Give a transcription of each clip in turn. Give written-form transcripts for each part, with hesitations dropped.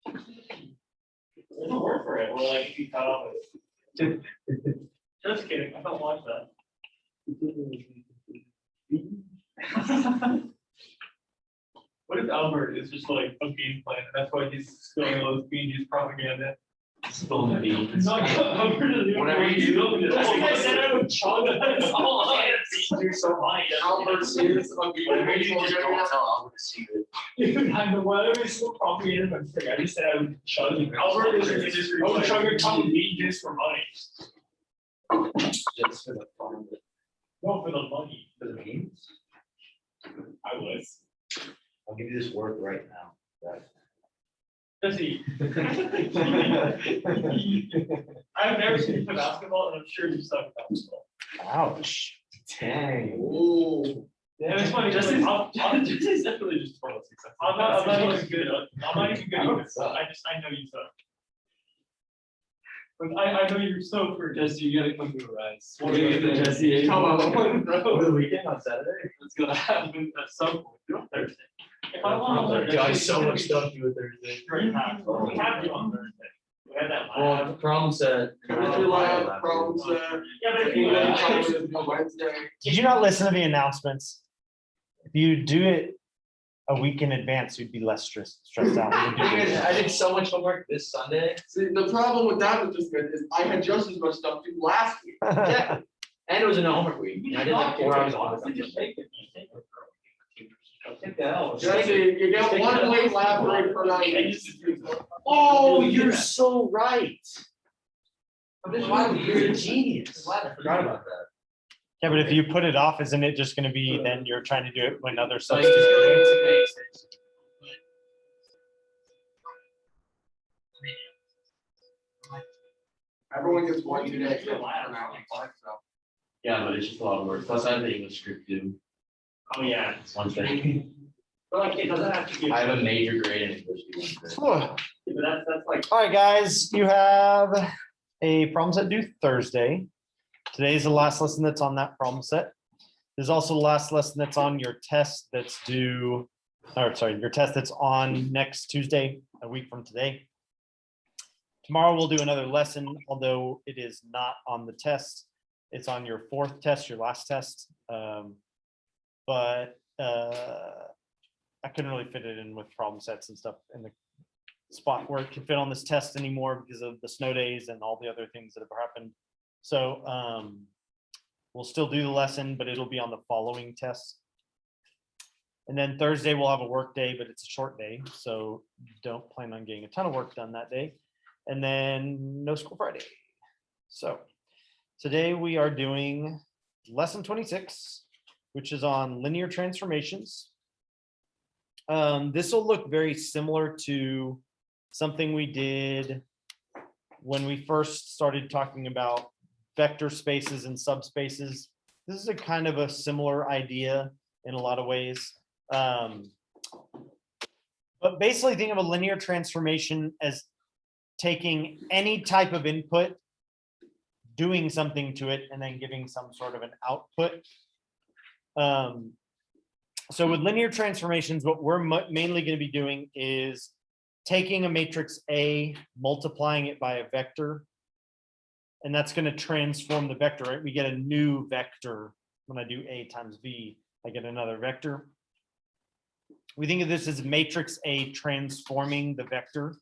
There's a word for it, where like if you cut off it. Just kidding, I don't watch that. What if Albert is just like a bean plant? That's why he's spilling all this bean juice propaganda. Spilling beans. No, Albert is the Whatever you do. I think I said I would chug it. Oh, you're so funny. Albert is a bean. Whatever you do, just don't tell Albert to see it. Dude, I'm the whatever is so propagated, but I just said I would chug it. Albert is an industry. I would chug a ton of bean juice for money. Just for the fun of it. No, for the money. For the beans? I was. I'll give you this word right now. Right. Jesse. I've never seen you play basketball, and I'm sure you suck at basketball. Ouch. Dang. Ooh. And it's funny, Jesse's definitely just for success. I'm not even good. I'm not even good. I don't at it. suck. I know you suck. But I know you're so for Jesse, you gotta come to a rise. What are you gonna do, Jesse? Come on, Over the weekend on Saturday? it's gonna happen at some point. Do it Thursday. If I want on Thursday. Guys, so much stuff to do with Thursday. We have to on Thursday. We had that Well, lab. problem set. Chemistry lab, problem set. Yeah, but if you Wednesday. Did you not listen to the announcements? If you do it a week in advance, you'd be less stressed out. I did so much homework this Sunday. See, the problem with that was just good is I had just as much stuff to do last week. Yeah. And it was a no homework week. And I did like 4 hours of homework. Honestly, just take it. You take it. Take the L. Jesse, you get one late lab break per night. Oh, you're so right. You're a genius. I forgot about that. Yeah, but if you put it off, isn't it just gonna be then you're trying to do it when other So you substitutes? just go into basics. Everyone gets one today. For now. Yeah, but it's just a lot of work. Plus I have the English script too. Oh, yeah. It's one thing. But like, it doesn't have to be. I have a major grade in English. But that's like. All right, guys, you have a problem set due Thursday. Today's the last lesson that's on that problem set. There's also the last lesson that's on your test that's due, or sorry, your test that's on next Tuesday, a week from today. Tomorrow we'll do another lesson, although it is not on the test. It's on your 4th test, your last test. But I couldn't really fit it in with problem sets and stuff in the spot where it can fit on this test anymore because of the snow days and all the other things that have happened. So we'll still do the lesson, but it'll be on the following test. And then Thursday we'll have a work day, but it's a short day, so don't plan on getting a ton of work done that day. And then no school Friday. So today we are doing lesson 26, which is on linear transformations. This will look very similar to something we did when we first started talking about vector spaces and subspaces. This is a kind of a similar idea in a lot of ways. But basically think of a linear transformation as taking any type of input, doing something to it, and then giving some sort of an output. So with linear transformations, what we're mainly going to be doing is taking a matrix A, multiplying it by a vector, and that's going to transform the vector, right? We get a new vector. When I do A times V, I get another vector. We think of this as matrix A transforming the vector.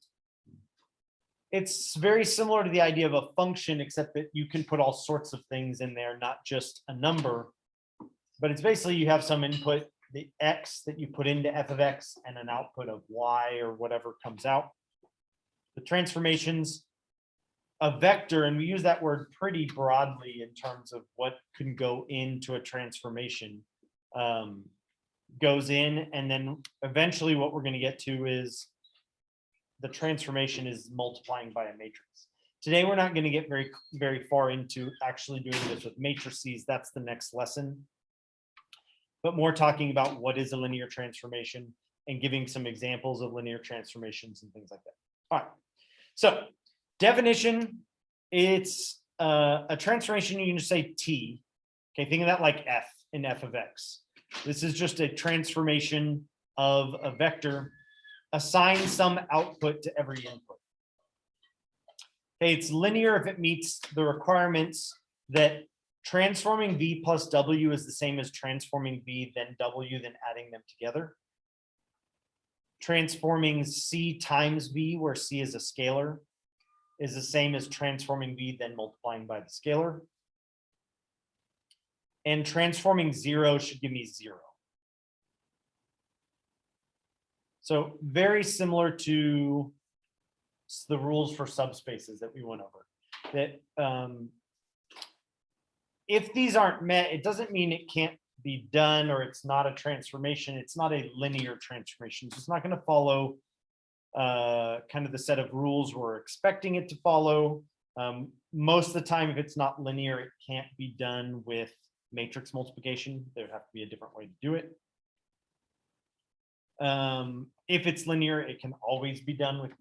It's very similar to the idea of a function, except that you can put all sorts of things in there, not just a number. But it's basically you have some input, the X that you put into f of X, and an output of Y or whatever comes out. The transformations, a vector, and we use that word pretty broadly in terms of what can go into a transformation, goes in, and then eventually what we're going to get to is the transformation is multiplying by a matrix. Today, we're not going to get very far into actually doing this with matrices. That's the next lesson. But more talking about what is a linear transformation and giving some examples of linear transformations and things like that. All right. So definition, it's a transformation. You can just say T. Okay, think of that like F in f of X. This is just a transformation of a vector. assign some output to every input. Okay, it's linear if it meets the requirements that transforming v plus w is the same as transforming v, then w, then adding them together. Transforming c times v, where c is a scalar, is the same as transforming v, then multiplying by the scalar. And transforming 0 should give me 0. So very similar to the rules for subspaces that we went over. That if these aren't met, it doesn't mean it can't be done or it's not a transformation. It's not a linear transformation. So it's not going to follow kind of the set of rules we're expecting it to follow. Most of the time, if it's not linear, it can't be done with matrix multiplication. There would have to be a different way to do it. If it's linear, it can always be done with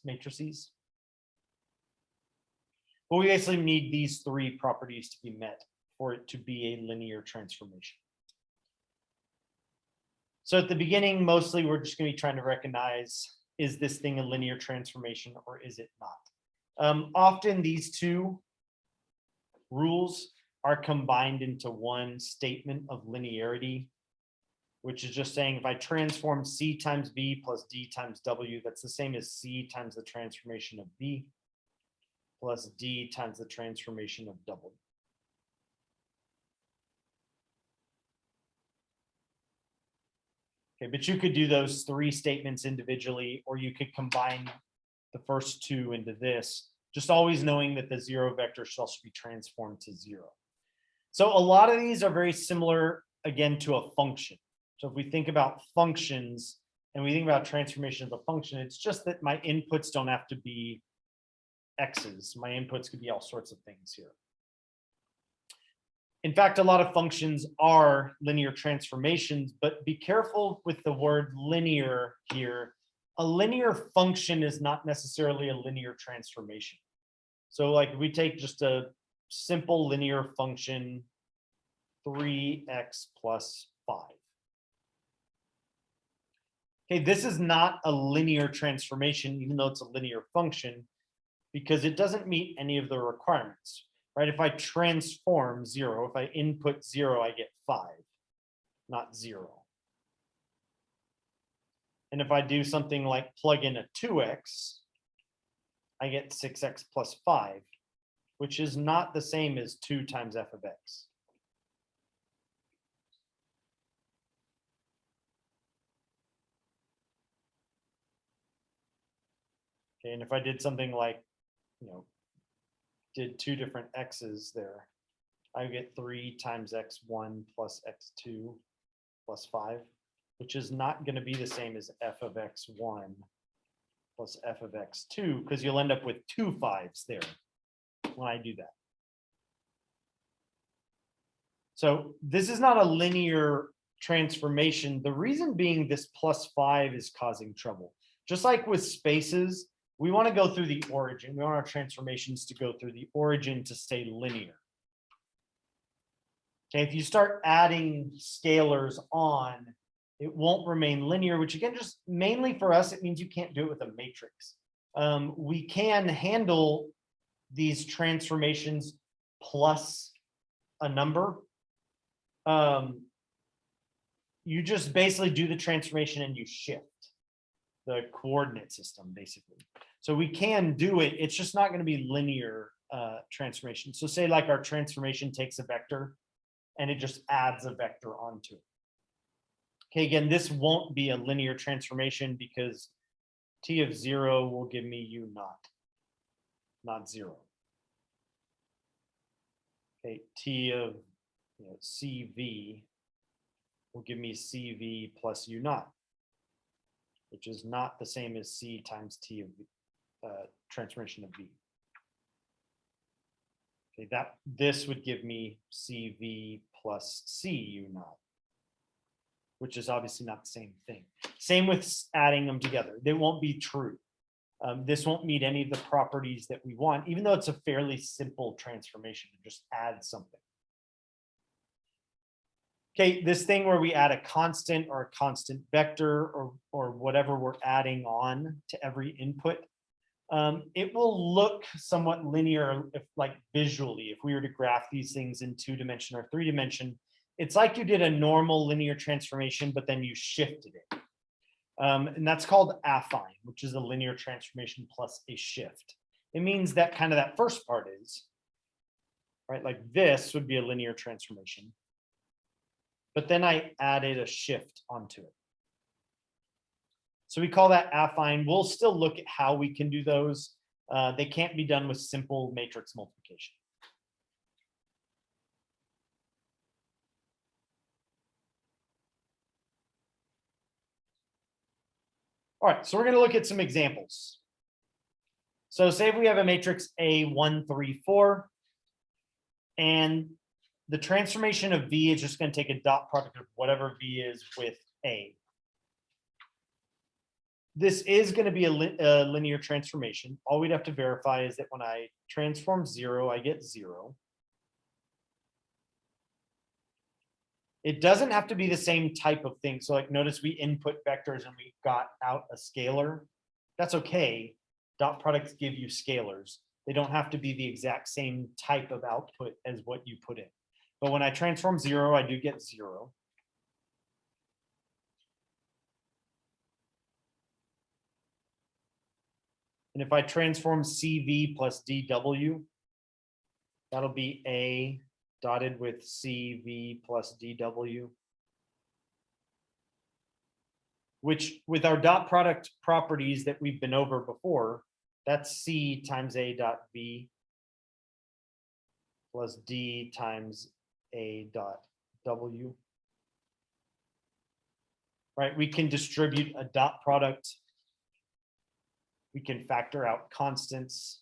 matrices. But we basically need these three properties to be met for it to be a linear transformation. So at the beginning, mostly we're just going to be trying to recognize, is this thing a linear transformation or is it not? Often these two rules are combined into one statement of linearity, which is just saying if I transform c times v plus d times w, that's the same as c times the transformation of v plus d times the transformation of w. Okay, but you could do those three statements individually, or you could combine the first two into this, just always knowing that the 0 vector should also be transformed to 0. So a lot of these are very similar, again, to a function. So if we think about functions and we think about transformation of a function, it's just that my inputs don't have to be x's. My inputs could be all sorts of things here. In fact, a lot of functions are linear transformations, but be careful with the word linear here. A linear function is not necessarily a linear transformation. So like we take just a simple linear function, 3x plus 5. Okay, this is not a linear transformation, even though it's a linear function, because it doesn't meet any of the requirements, right? If I transform 0, if I input 0, I get 5, not 0. And if I do something like plug in a 2x, I get 6x plus 5, which is not the same as 2 times f of x. Okay, and if I did something like, did 2 different x's there, I get 3 times x1 plus x2 plus 5, which is not going to be the same as f of x1 plus f of x2, because you'll end up with 2 5s there when I do that. So this is not a linear transformation. The reason being this plus 5 is causing trouble. Just like with spaces, we want to go through the origin. We want our transformations to go through the origin to stay linear. Okay, if you start adding scalars on, it won't remain linear, which again, just mainly for us, it means you can't do it with a matrix. We can handle these transformations plus a number. You just basically do the transformation and you shift the coordinate system, basically. So we can do it. It's just not going to be linear transformation. So say like our transformation takes a vector and it just adds a vector onto it. Okay, again, this won't be a linear transformation because t of 0 will give me u naught, not 0. Okay, t of cv will give me cv plus u naught, which is not the same as c times t of transformation of v. Okay, this would give me cv plus c u naught, which is obviously not the same thing. Same with adding them together. They won't be true. This won't meet any of the properties that we want, even though it's a fairly simple transformation to just add something. Okay, this thing where we add a constant or a constant vector or whatever we're adding on to every input, it will look somewhat linear if like visually, if we were to graph these things in 2-dimension or 3-dimension, it's like you did a normal linear transformation, but then you shifted it. And that's called affine, which is a linear transformation plus a shift. It means that kind of that first part is, right? Like this would be a linear transformation. But then I added a shift onto it. So we call that affine. We'll still look at how we can do those. They can't be done with simple matrix multiplication. All right, so we're going to look at some examples. So say if we have a matrix A1, 3, 4, and the transformation of V is just going to take a dot product of whatever V is with A. This is going to be a linear transformation. All we'd have to verify is that when I transform 0, I get 0. It doesn't have to be the same type of thing. So like notice we input vectors and we got out a scalar. That's okay. Dot products give you scalars. They don't have to be the exact same type of output as what you put in. But when I transform 0, I do get 0. And if I transform CV plus DW, that'll be A dotted with CV plus DW, which with our dot product properties that we've been over before, that's C times A dot V plus D times A dot W. Right, we can distribute a dot product. We can factor out constants.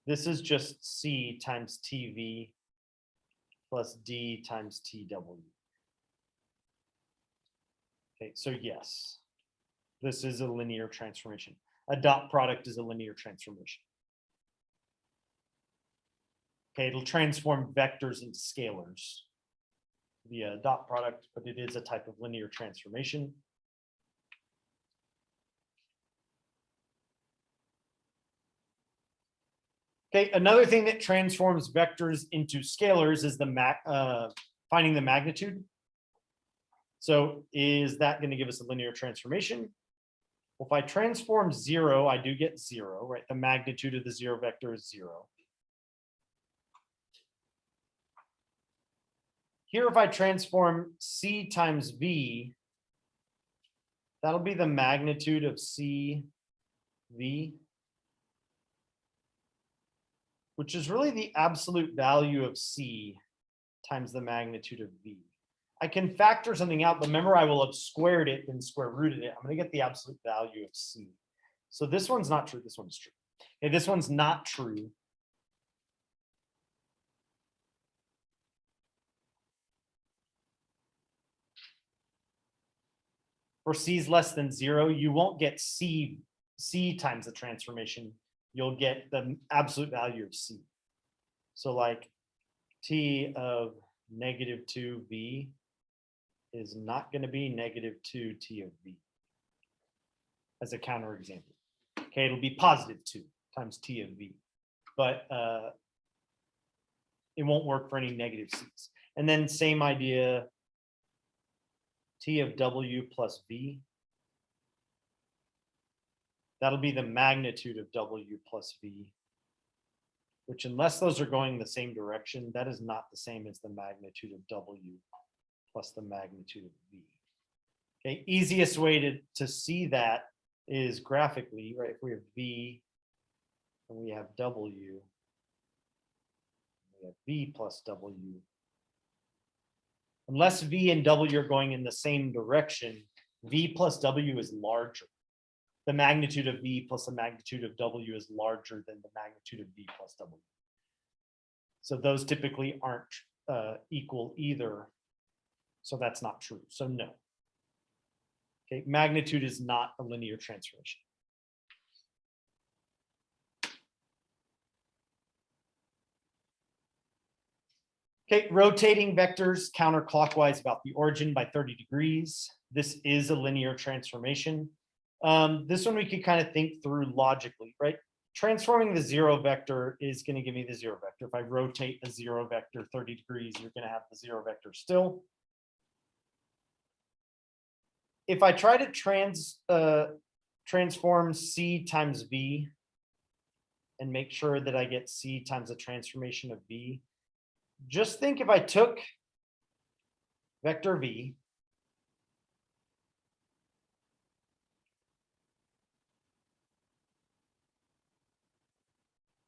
This is just C times TV plus D times TW. Okay, so yes, this is a linear transformation. A dot product is a linear transformation. Okay, it'll transform vectors into scalars via dot product, but it is a type of linear transformation. Okay, another thing that transforms vectors into scalars is finding the magnitude. So is that going to give us a linear transformation? Well, if I transform 0, I do get 0, right? The magnitude of the 0 vector is 0. Here, if I transform C times V, that'll be the magnitude of CV, which is really the absolute value of C times the magnitude of V. I can factor something out, but remember I will have squared it and square rooted it. I'm going to get the absolute value of C. So this one's not true. This one's true. Okay, this one's not true. For C is less than 0, you won't get C times the transformation. You'll get the absolute value of C. So like T of -2V is not going to be -2 T of V as a counterexample. Okay, it'll be +2 times T of V, but it won't work for any negative C's. And then same idea, T of W plus V. That'll be the magnitude of W plus V, which unless those are going the same direction, that is not the same as the magnitude of W plus the magnitude of V. Okay, easiest way to see that is graphically, right? If we have V and we have W, we have V plus W. Unless V and W are going in the same direction, V plus W is larger. The magnitude of V plus the magnitude of W is larger than the magnitude of V plus W. So those typically aren't equal either. So that's not true. So no. Okay, magnitude is not a linear transformation. Okay, rotating vectors counterclockwise about the origin by 30 degrees. This is a linear transformation. This one we could kind of think through logically, right? Transforming the zero vector is going to give me the zero vector. If I rotate a zero vector 30 degrees, you're going to have the zero vector still. If I try to transform C times V and make sure that I get C times the transformation of V, just think if I took vector V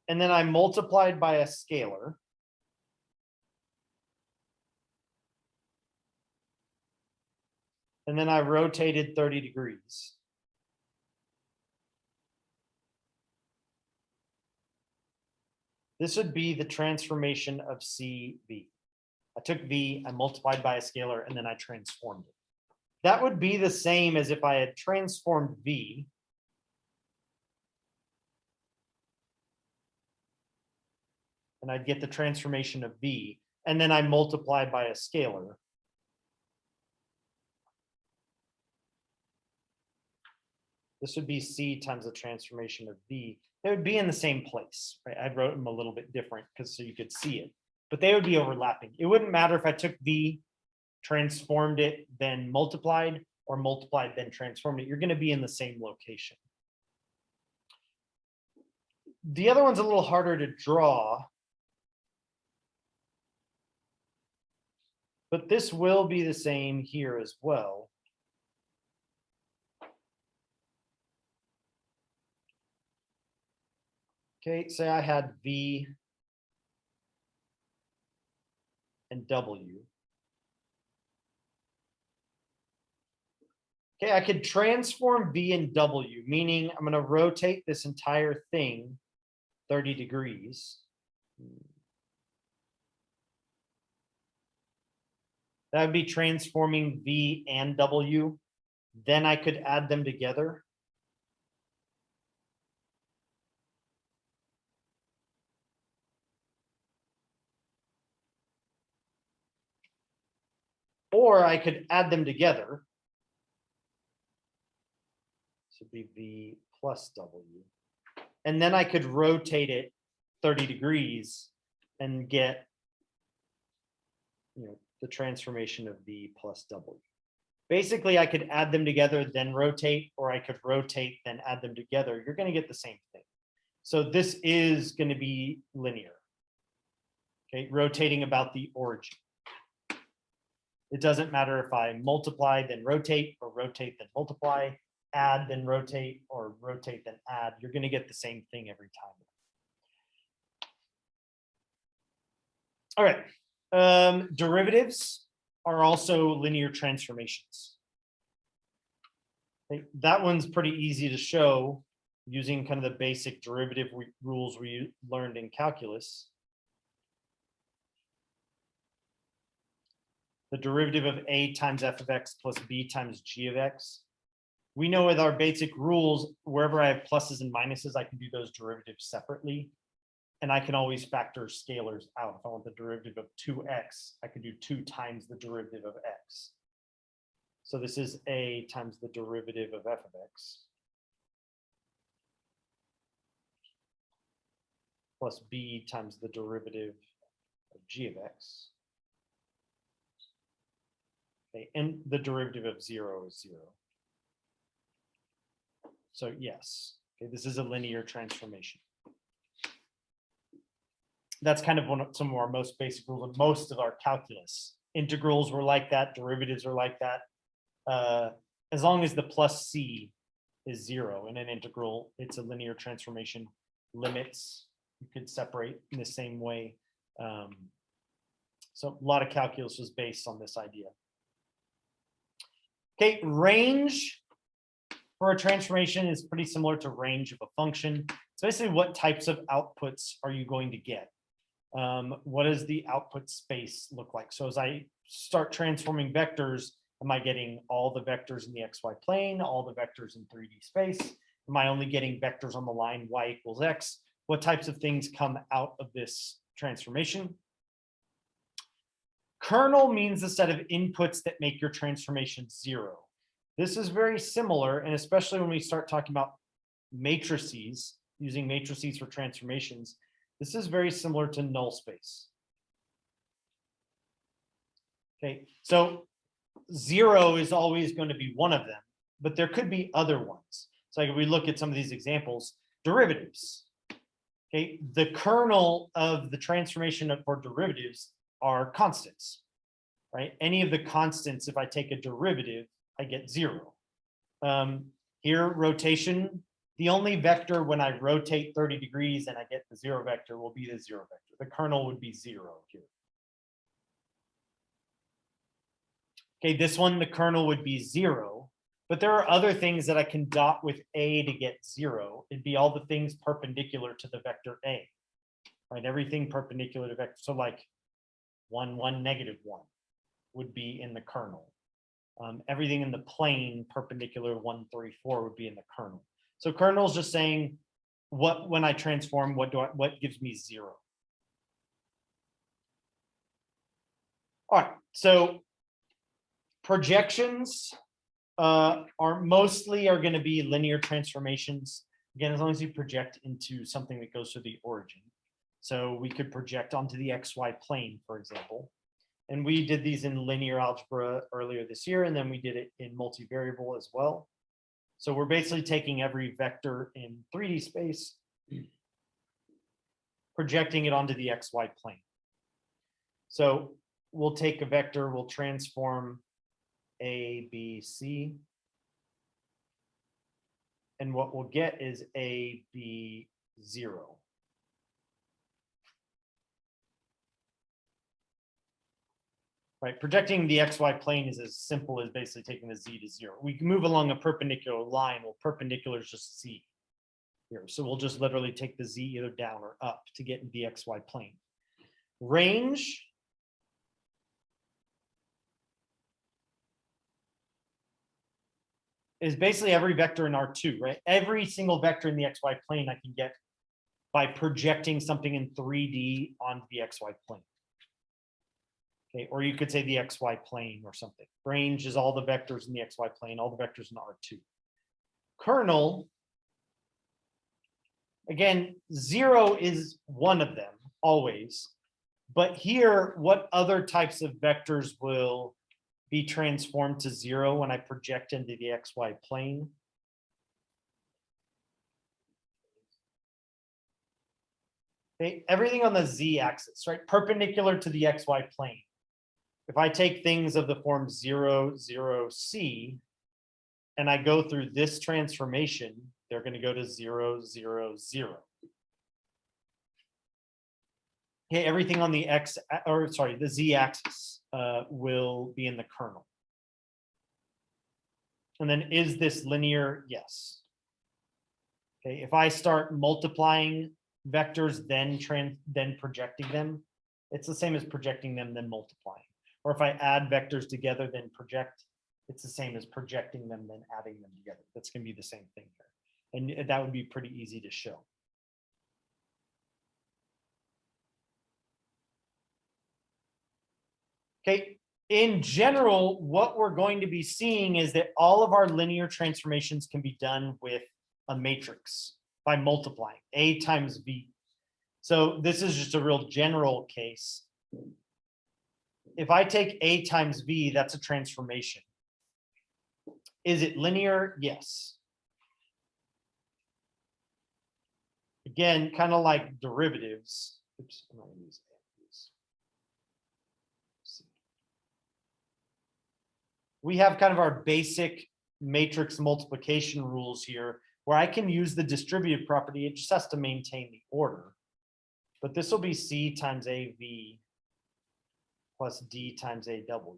and then I multiplied by a scalar, and then I rotated 30 degrees. This would be the transformation of CV. I took V, I multiplied by a scalar, and then I transformed it. That would be the same as if I had transformed V and I'd get the transformation of V, and then I multiplied by a scalar. This would be C times the transformation of V. They would be in the same place, right? I wrote them a little bit different because so you could see it, but they would be overlapping. It wouldn't matter if I took V, transformed it, then multiplied, or multiplied, then transformed it. You're going to be in the same location. The other one's a little harder to draw, but this will be the same here as well. Okay, say I had V and W. Okay, I could transform V and W, meaning I'm going to rotate this entire thing 30 degrees. That would be transforming V and W. Then I could add them together. Or I could add them together. This would be V plus W. And then I could rotate it 30 degrees and get, the transformation of V plus W. Basically, I could add them together, then rotate, or I could rotate, then add them together. You're going to get the same thing. So this is going to be linear. Okay, rotating about the origin. It doesn't matter if I multiply, then rotate, or rotate, then multiply, add, then rotate, or rotate, then add. You're going to get the same thing every time. All right. Derivatives are also linear transformations. Okay, that one's pretty easy to show using kind of the basic derivative rules we learned in calculus. The derivative of a times f of x plus b times g of x. We know with our basic rules, wherever I have pluses and minuses, I can do those derivatives separately. And I can always factor scalars out. If I want the derivative of 2x, I can do 2 times the derivative of x. So this is a times the derivative of f of x plus b times the derivative of g of x. Okay, and the derivative of 0 is 0. So yes, okay, this is a linear transformation. That's kind of some of our most basic rules of most of our calculus. Integrals were like that, derivatives are like that. As long as the plus c is 0 in an integral, it's a linear transformation. Limits, you could separate in the same way. So a lot of calculus was based on this idea. Okay, range for a transformation is pretty similar to range of a function. It's basically what types of outputs are you going to get? What does the output space look like? So as I start transforming vectors, am I getting all the vectors in the XY plane, all the vectors in 3D space? Am I only getting vectors on the line y equals x? What types of things come out of this transformation? kernel means the set of inputs that make your transformation 0. This is very similar, and especially when we start talking about matrices, using matrices for transformations, this is very similar to null space. Okay, so 0 is always going to be one of them, but there could be other ones. So like if we look at some of these examples, derivatives. Okay, the kernel of the transformation for derivatives are constants, right? Any of the constants, if I take a derivative, I get 0. Here, rotation, the only vector when I rotate 30 degrees and I get the 0 vector will be the 0 vector. The kernel would be 0 here. Okay, this one, the kernel would be 0, but there are other things that I can dot with A to get 0. It'd be all the things perpendicular to the vector A, right? Everything perpendicular to vector. So like 1, 1, -1 would be in the kernel. Everything in the plane perpendicular 1, 3, 4 would be in the kernel. So kernel is just saying when I transform, what gives me 0. All right, so projections are going to be linear transformations. Again, as long as you project into something that goes to the origin. So we could project onto the XY plane, for example. And we did these in linear algebra earlier this year, and then we did it in multivariable as well. So we're basically taking every vector in 3D space, projecting it onto the XY plane. So we'll take a vector, we'll transform A, B, C. And what we'll get is A, B, 0. Right, projecting the XY plane is as simple as basically taking the Z to 0. We can move along a perpendicular line. Well, perpendicular is just Z here. So we'll just literally take the Z either down or up to get in the XY plane. Range. Is basically every vector in R2, right? Every single vector in the XY plane I can get by projecting something in 3D onto the XY plane. Okay, or you could say the XY plane or something. Range is all the vectors in the XY plane, all the vectors in R2. Kernel, again, 0 is one of them always. But here, what other types of vectors will be transformed to 0 when I project into the XY plane? Okay, everything on the Z axis, right? Perpendicular to the XY plane. If I take things of the form 0, 0, C, and I go through this transformation, they're going to go to 0, 0, 0. Okay, everything on the the Z axis will be in the kernel. And then is this linear? Yes. Okay, if I start multiplying vectors, then projecting them, it's the same as projecting them, then multiplying. Or if I add vectors together, then project, it's the same as projecting them, then adding them together. That's going to be the same thing here. And that would be pretty easy to show. Okay, in general, what we're going to be seeing is that all of our linear transformations can be done with a matrix by multiplying A times B. So this is just a real general case. If I take A times V, that's a transformation. Is it linear? Yes. Again, kind of like derivatives. Oops, I'm not going to use A. We have kind of our basic matrix multiplication rules here, where I can use the distributive property. It just has to maintain the order. But this will be C times AV plus D times AW. All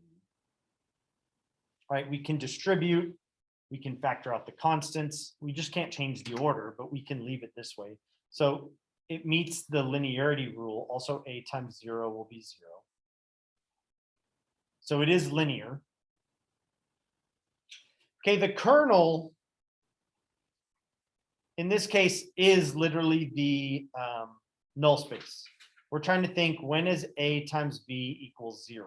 right, we can distribute, we can factor out the constants. We just can't change the order, but we can leave it this way. So it meets the linearity rule. Also, A times 0 will be 0. So it is linear. Okay, the kernel, in this case, is literally the null space. We're trying to think, when is A times B equals 0?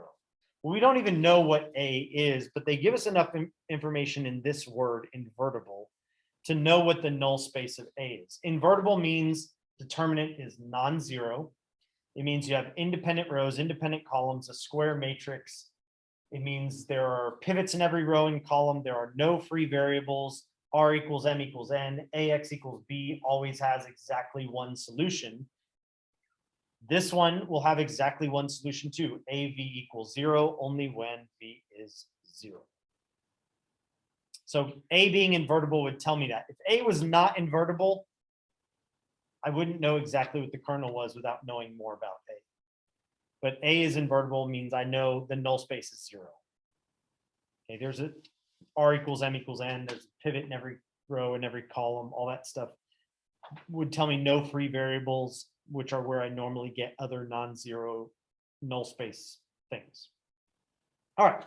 We don't even know what A is, but they give us enough information in this word, invertible, to know what the null space of A is. Invertible means determinant is non-zero. It means you have independent rows, independent columns, a square matrix. It means there are pivots in every row and column. There are no free variables. R equals M equals N, AX equals B always has exactly one solution. This one will have exactly one solution too. AV equals 0 only when V is 0. So A being invertible would tell me that. If A was not invertible, I wouldn't know exactly what the kernel was without knowing more about A. But A is invertible means I know the null space is 0. Okay, there's a R equals M equals N. There's a pivot in every row and every column. All that stuff would tell me no free variables, which are where I normally get other non-zero null space things. All right.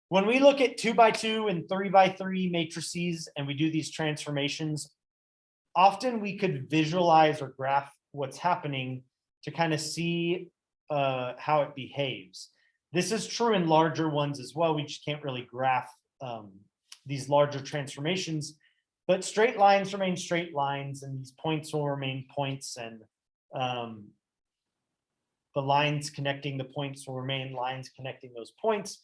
When we look at 2x2 and 3x3 matrices and we do these transformations, often we could visualize or graph what's happening to kind of see how it behaves. This is true in larger ones as well. We just can't really graph these larger transformations, but straight lines remain straight lines and these points will remain points, and the lines connecting the points will remain lines connecting those points.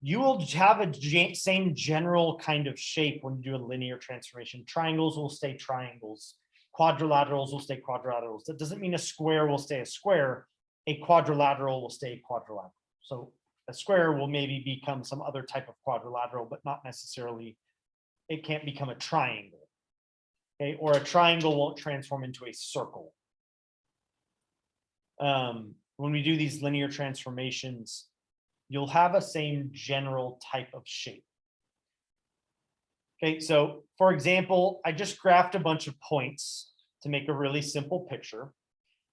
You will have a same general kind of shape when you do a linear transformation. Triangles will stay triangles. Quadrilaterals will stay quadrilaterals. That doesn't mean a square will stay a square. A quadrilateral will stay quadrilateral. So a square will maybe become some other type of quadrilateral, but not necessarily, it can't become a triangle. Okay, or a triangle won't transform into a circle. When we do these linear transformations, you'll have a same general type of shape. Okay, so for example, I just graphed a bunch of points to make a really simple picture.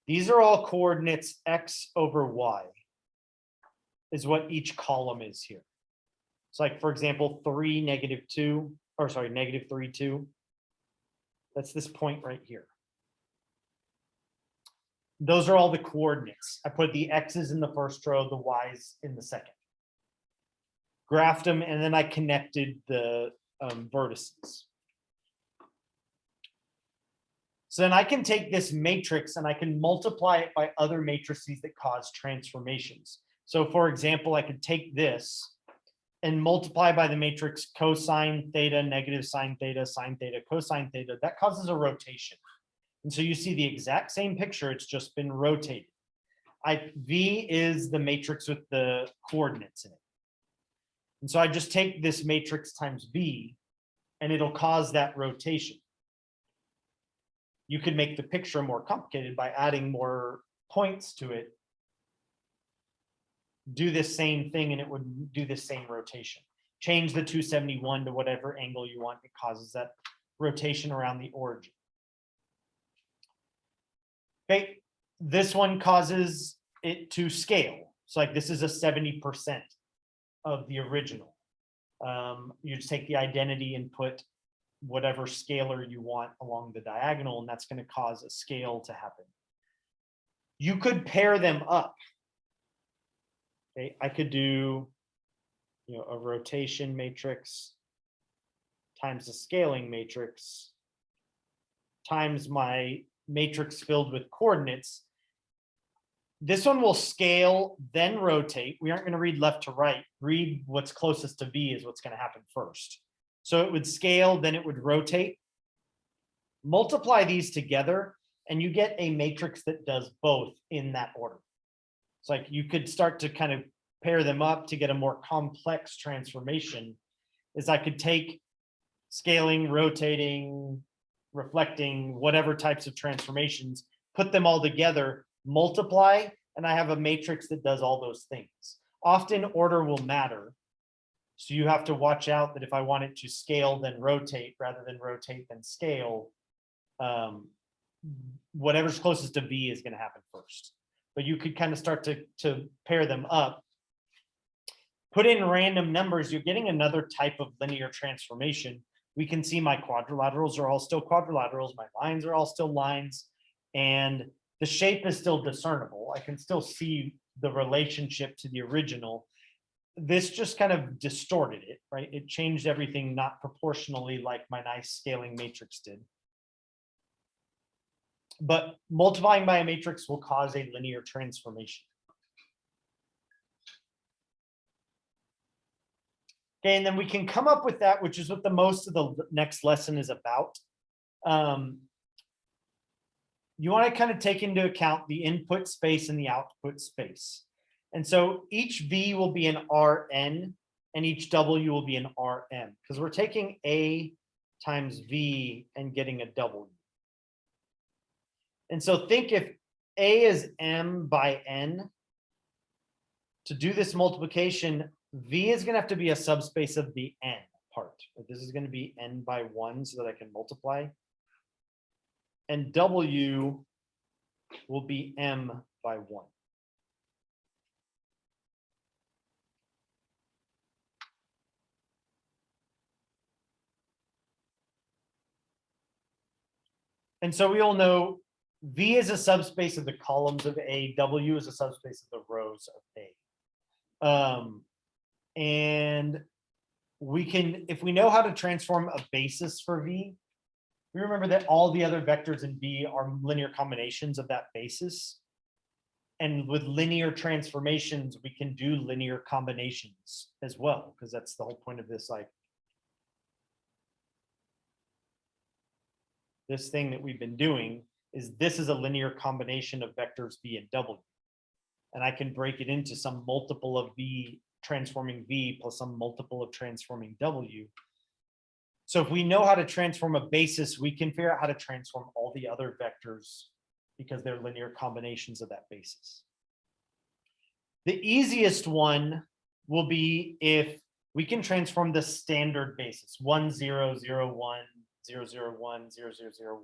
These are all coordinates X over Y is what each column is here. It's like, for example, 3, -2, or sorry, -3, 2. That's this point right here. Those are all the coordinates. I put the X's in the first row, the Y's in the second. Graphed them, and then I connected the vertices. So then I can take this matrix and I can multiply it by other matrices that cause transformations. So for example, I could take this and multiply by the matrix cosine theta, negative sine theta, cosine theta. That causes a rotation. And so you see the exact same picture, it's just been rotated. V is the matrix with the coordinates in it. And so I just take this matrix times V, and it'll cause that rotation. You could make the picture more complicated by adding more points to it. Do this same thing, and it would do the same rotation. Change the 271 to whatever angle you want. It causes that rotation around the origin. Okay, this one causes it to scale. So like this is a 70% of the original. You just take the identity and put whatever scalar you want along the diagonal, and that's going to cause a scale to happen. You could pair them up. Okay, I could do, a rotation matrix times a scaling matrix times my matrix filled with coordinates. This one will scale, then rotate. We aren't going to read left to right. Read what's closest to V is what's going to happen first. So it would scale, then it would rotate. Multiply these together, and you get a matrix that does both in that order. It's like you could start to kind of pair them up to get a more complex transformation. Is I could take scaling, rotating, reflecting, whatever types of transformations, put them all together, multiply, and I have a matrix that does all those things. Often order will matter. So you have to watch out that if I want it to scale, then rotate, rather than rotate, then scale, whatever's closest to V is going to happen first. But you could kind of start to pair them up. Put in random numbers, you're getting another type of linear transformation. We can see my quadrilaterals are all still quadrilaterals, my lines are all still lines, and the shape is still discernible. I can still see the relationship to the original. This just kind of distorted it, right? It changed everything not proportionally like my nice scaling matrix did. But multiplying by a matrix will cause a linear transformation. Okay, and then we can come up with that, which is what the most of the next lesson is about. You want to kind of take into account the input space and the output space. And so each V will be an Rn and each W will be an Rm, because we're taking A times V and getting a W. And so think if A is M by N, to do this multiplication, V is going to have to be a subspace of the N part. This is going to be N by 1 so that I can multiply. And W will be M by 1. And so we all know V is a subspace of the columns of A, W is a subspace of the rows of A. And we can, if we know how to transform a basis for V, we remember that all the other vectors in V are linear combinations of that basis. And with linear transformations, we can do linear combinations as well, because that's the whole point of this, like, this thing that we've been doing is this is a linear combination of vectors V and W. And I can break it into some multiple of V transforming V plus some multiple of transforming W. So if we know how to transform a basis, we can figure out how to transform all the other vectors because they're linear combinations of that basis. The easiest one will be if we can transform the standard basis, 1, 0, 0, 1, 0, 0, 1, 0, 0, 0,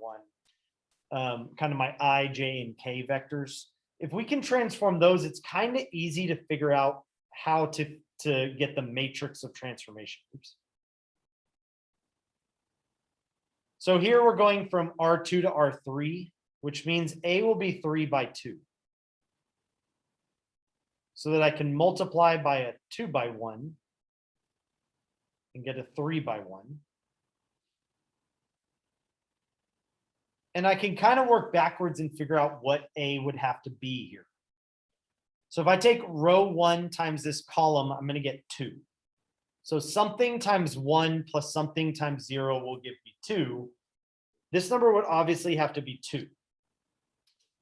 1, kind of my I, J, and K vectors. If we can transform those, it's kind of easy to figure out how to get the matrix of transformation. Oops. So here we're going from R2 to R3, which means A will be 3 by 2. So that I can multiply by a 2 by 1 and get a 3 by 1. And I can kind of work backwards and figure out what A would have to be here. So if I take row 1 times this column, I'm going to get 2. So something times 1 plus something times 0 will give me 2. This number would obviously have to be 2.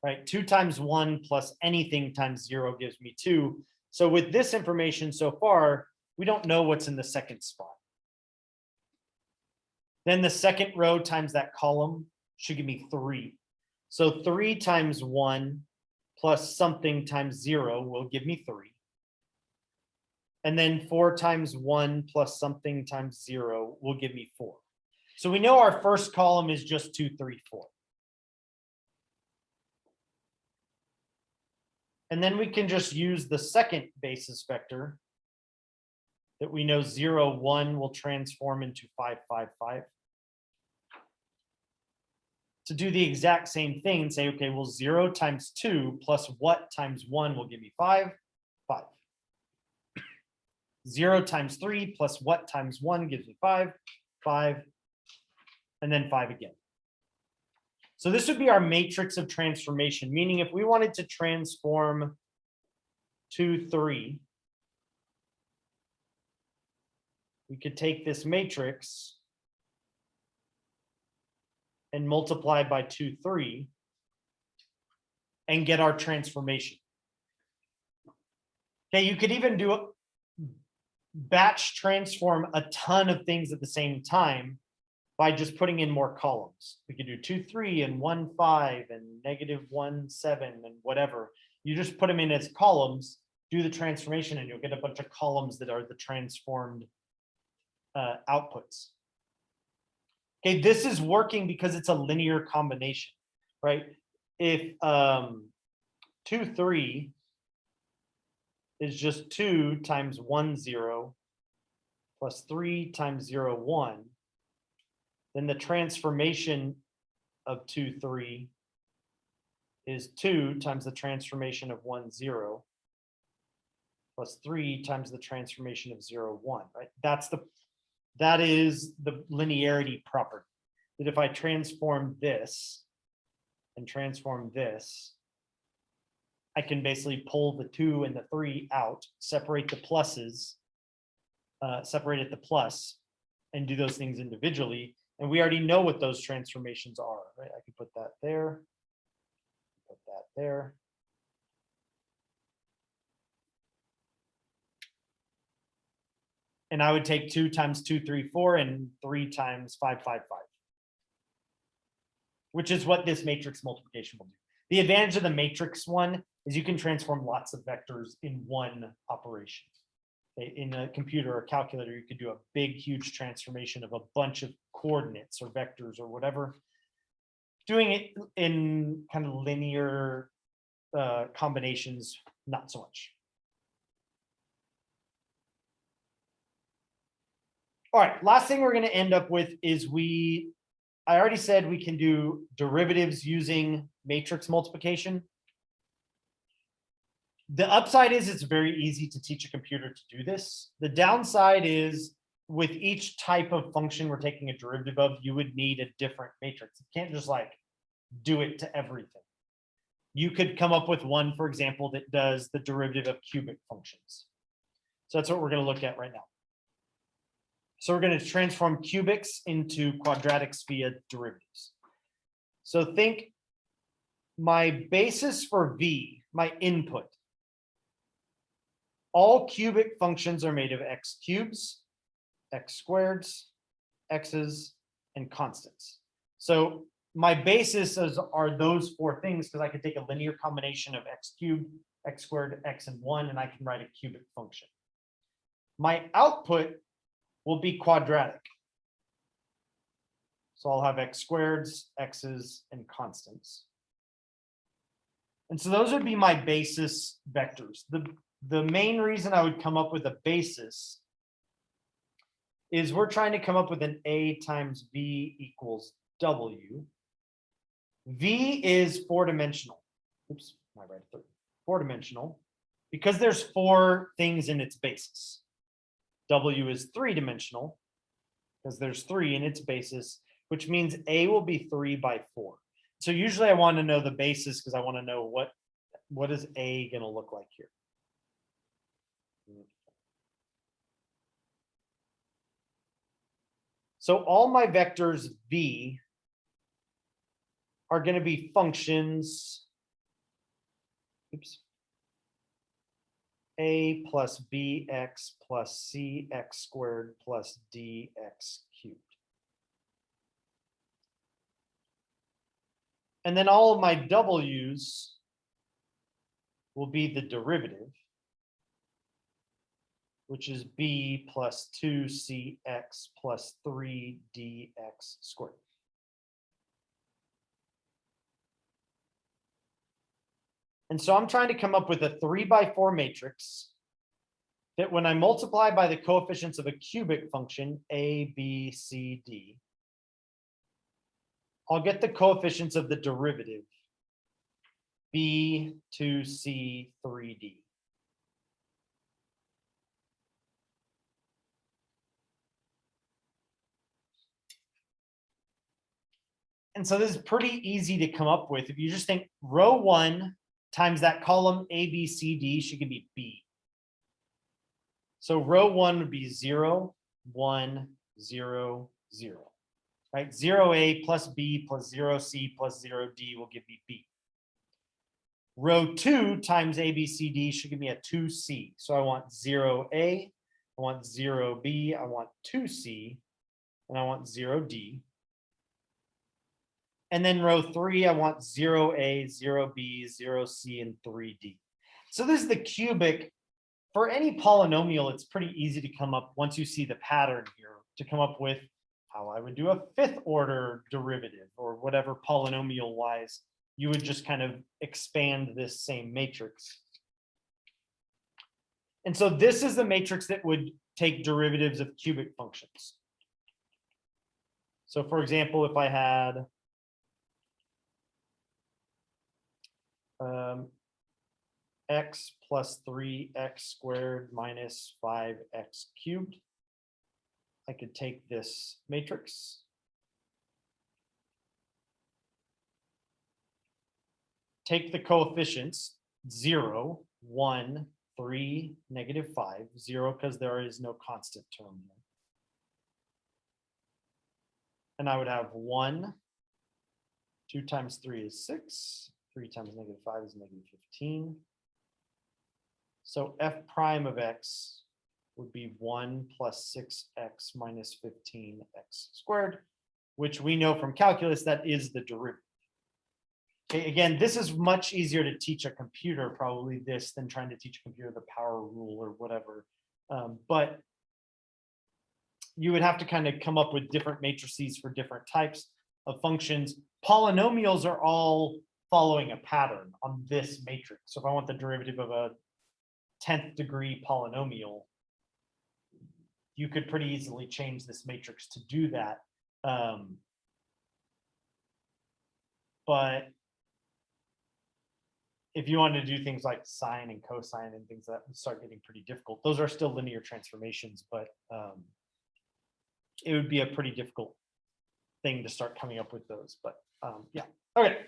Right? 2 times 1 plus anything times 0 gives me 2. So with this information so far, we don't know what's in the second spot. Then the second row times that column should give me 3. So 3 times 1 plus something times 0 will give me 3. And then 4 times 1 plus something times 0 will give me 4. So we know our first column is just 2, 3, 4. And then we can just use the second basis vector that we know 0, 1 will transform into 5, 5, 5. To do the exact same thing and say, okay, well, 0 times 2 plus what times 1 will give me 5, 5. 0 times 3 plus what times 1 gives me 5, 5, and then 5 again. So this would be our matrix of transformation, meaning if we wanted to transform 2, 3, we could take this matrix and multiply by 2, 3 and get our transformation. Okay, you could even do a batch transform a ton of things at the same time by just putting in more columns. We could do 2, 3 and 1, 5 and -1, 7 and whatever. You just put them in as columns, do the transformation, and you'll get a bunch of columns that are the transformed outputs. Okay, this is working because it's a linear combination, right? If 2, 3 is just 2 times 1, 0 plus 3 times 0, 1, then the transformation of 2, 3 is 2 times the transformation of 1, 0 plus 3 times the transformation of 0, 1, right? That is the linearity property. That if I transform this and transform this, I can basically pull the 2 and the 3 out, separate the pluses, separate at the plus, and do those things individually. And we already know what those transformations are, right? I can put that there, put that there. And I would take 2 times 2, 3, 4, and 3 times 5, 5, 5. Which is what this matrix multiplication will do. The advantage of the matrix one is you can transform lots of vectors in one operation. In a computer or calculator, you could do a big, huge transformation of a bunch of coordinates or vectors or whatever. Doing it in kind of linear combinations, not so much. All right, last thing we're going to end up with is I already said we can do derivatives using matrix multiplication. The upside is it's very easy to teach a computer to do this. The downside is with each type of function we're taking a derivative of, you would need a different matrix. You can't just like do it to everything. You could come up with one, for example, that does the derivative of cubic functions. So that's what we're going to look at right now. So we're going to transform cubics into quadratics via derivatives. So think my basis for V, my input. All cubic functions are made of x cubes, x squareds, x's, and constants. So my basis are those 4 things because I could take a linear combination of x cubed, x squared, x, and 1, and I can write a cubic function. My output will be quadratic. So I'll have x squareds, x's, and constants. And so those would be my basis vectors. The main reason I would come up with a basis is we're trying to come up with an A times V equals W. V is 4-dimensional. Oops, my right 3. 4-dimensional because there's 4 things in its basis. W is 3-dimensional because there's 3 in its basis, which means A will be 3 by 4. So usually I want to know the basis because I want to know what is A going to look like here. So all my vectors V are going to be functions. Oops. A plus bx plus cx squared plus dx cubed. And then all of my w's will be the derivative, which is b plus 2cx plus 3dx squared. And so I'm trying to come up with a 3 by 4 matrix that when I multiply by the coefficients of a cubic function, a, b, c, d, I'll get the coefficients of the derivative, b, 2c, 3d. And so this is pretty easy to come up with. If you just think row 1 times that column A, B, C, D should give me B. So row 1 would be 0, 1, 0, 0. Right? 0A plus B plus 0C plus 0D will give me B. Row 2 times A, B, C, D should give me a 2C. So I want 0A, I want 0B, I want 2C, and I want 0D. And then row 3, I want 0A, 0B, 0C, and 3D. So this is the cubic. For any polynomial, it's pretty easy to come up, once you see the pattern here, to come up with how I would do a 5th order derivative or whatever polynomial wise. You would just kind of expand this same matrix. And so this is the matrix that would take derivatives of cubic functions. So for example, if I had x plus 3x squared minus 5x cubed. I could take this matrix. Take the coefficients 0, 1, 3, -5, 0 because there is no constant term here. And I would have 1, 2 times 3 is 6, 3 times -5 is -15. So f prime of x would be 1 plus 6x minus 15x squared, which we know from calculus that is the derivative. Okay, again, this is much easier to teach a computer, probably this, than trying to teach a computer the power rule or whatever. But you would have to kind of come up with different matrices for different types of functions. Polynomials are all following a pattern on this matrix. So if I want the derivative of a 10th degree polynomial, you could pretty easily change this matrix to do that. But if you wanted to do things like sine and cosine and things that would start getting pretty difficult, those are still linear transformations, but it would be a pretty difficult thing to start coming up with those. But yeah, okay.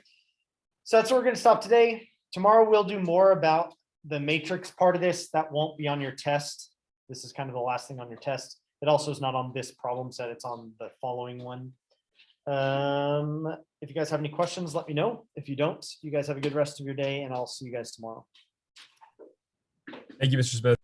So that's where we're going to stop today. Tomorrow we'll do more about the matrix part of this. That won't be on your test. This is kind of the last thing on your test. It also is not on this problem set. It's on the following one. If you guys have any questions, let me know. If you don't, you guys have a good rest of your day, and I'll see you guys tomorrow. Thank you, Mr. Smith.